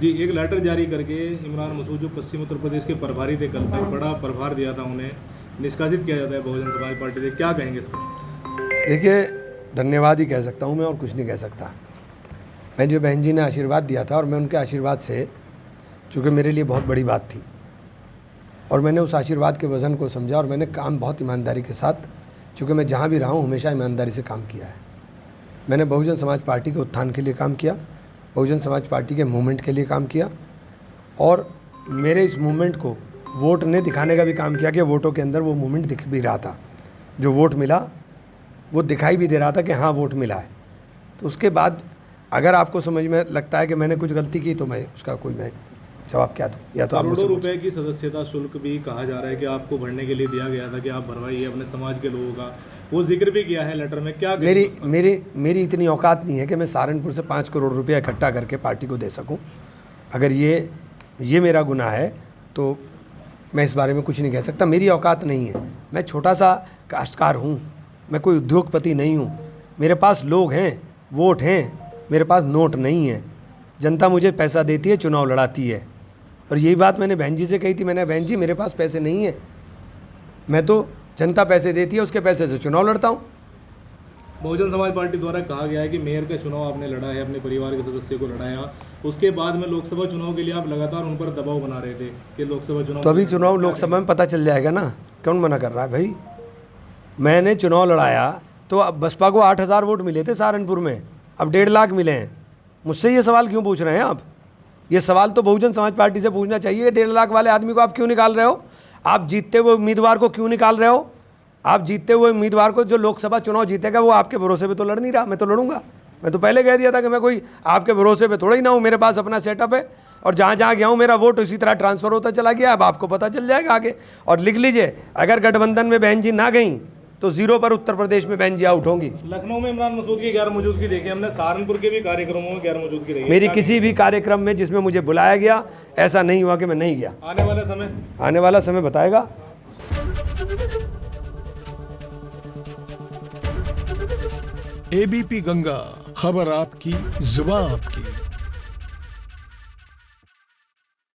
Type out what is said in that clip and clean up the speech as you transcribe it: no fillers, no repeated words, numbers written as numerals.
जी, एक लेटर जारी करके इमरान मसूद जो पश्चिम उत्तर प्रदेश के प्रभारी थे, कल तक बड़ा प्रभार दिया था, उन्हें निष्कासित किया जाता है बहुजन समाज पार्टी से, क्या कहेंगे इस पर? देखिए, धन्यवाद ही कह सकता हूँ मैं, और कुछ नहीं कह सकता। मैं जो बहन जी ने आशीर्वाद दिया था, और मैं उनके आशीर्वाद से, चूँकि मेरे लिए बहुत बड़ी बात थी, और मैंने उस आशीर्वाद के वज़न को समझा, और मैंने काम बहुत ईमानदारी के साथ, चूँकि मैं जहाँ भी रहा हूँ हमेशा ईमानदारी से काम किया है। मैंने बहुजन समाज पार्टी के उत्थान के लिए काम किया, बहुजन समाज पार्टी के मूवमेंट के लिए काम किया, और मेरे इस मूवमेंट को वोट ने दिखाने का भी काम किया कि वोटों के अंदर वो मूवमेंट दिख भी रहा था। जो वोट मिला वो दिखाई भी दे रहा था कि हाँ वोट मिला है। तो उसके बाद अगर आपको समझ में लगता है कि मैंने कुछ गलती की, तो मैं उसका कोई मैं जवाब क्या दूँ? या तो आप करोड़ों रुपए की सदस्यता शुल्क भी कहा जा रहा है कि आपको भरने के लिए दिया गया था कि आप भरवाइए अपने समाज के लोगों का, वो जिक्र भी किया है लेटर में, क्या मेरी इतनी औकात नहीं है कि मैं सहारनपुर से 5 करोड़ रुपया इकट्ठा करके पार्टी को दे सकूं। अगर ये मेरा गुनाह है तो मैं इस बारे में कुछ नहीं कह सकता। मेरी औकात नहीं है। मैं छोटा सा काश्तकार हूँ, मैं कोई उद्योगपति नहीं हूँ। मेरे पास लोग हैं, वोट हैं, मेरे पास नोट नहीं है। जनता मुझे पैसा देती है, चुनाव लड़ाती है। और यही बात मैंने बहन जी से कही थी। मैंने, बहन जी मेरे पास पैसे नहीं है, मैं तो जनता पैसे देती है उसके पैसे से चुनाव लड़ता हूँ। बहुजन समाज पार्टी द्वारा कहा गया है कि मेयर का चुनाव आपने लड़ा है, अपने परिवार के सदस्य को लड़ाया, उसके बाद में लोकसभा चुनाव के लिए आप लगातार उन पर दबाव बना रहे थे कि लोकसभा चुनाव, तो अभी चुनाव लोकसभा में पता चल जाएगा ना, कौन मना कर रहा है भाई। मैंने चुनाव लड़ाया तो अब बसपा को 8,000 वोट मिले थे सहारनपुर में, अब 1.5 लाख मिले हैं। मुझसे ये सवाल क्यों पूछ रहे हैं आप? ये सवाल तो बहुजन समाज पार्टी से पूछना चाहिए। 1.5 लाख वाले आदमी को आप क्यों निकाल रहे हो? आप जीतते हुए उम्मीदवार को क्यों निकाल रहे हो? आप जीतते हुए उम्मीदवार को, जो लोकसभा चुनाव जीतेगा वो आपके भरोसे पे तो लड़ नहीं रहा। मैं तो लड़ूंगा। मैं तो पहले कह दिया था कि मैं कोई आपके भरोसे पे थोड़ा ही ना हूँ। मेरे पास अपना सेटअप है, और जहाँ जहाँ गया हूँ मेरा वोट उसी तरह ट्रांसफ़र होता चला गया। अब आपको पता चल जाएगा आगे। और लिख लीजिए, अगर गठबंधन में बहन जी ना गई तो 0 पर उत्तर प्रदेश में बहन जी आउट होंगी। लखनऊ में इमरान मसूद की गैर मौजूदगी देखी हमने, सहारनपुर के भी कार्यक्रमों में गैर मौजूदगी रही है। मेरी किसी भी कार्यक्रम में जिसमें मुझे बुलाया गया, ऐसा नहीं हुआ कि मैं नहीं गया। आने वाला समय बताएगा। एबीपी गंगा, खबर आपकी, जुबान आपकी।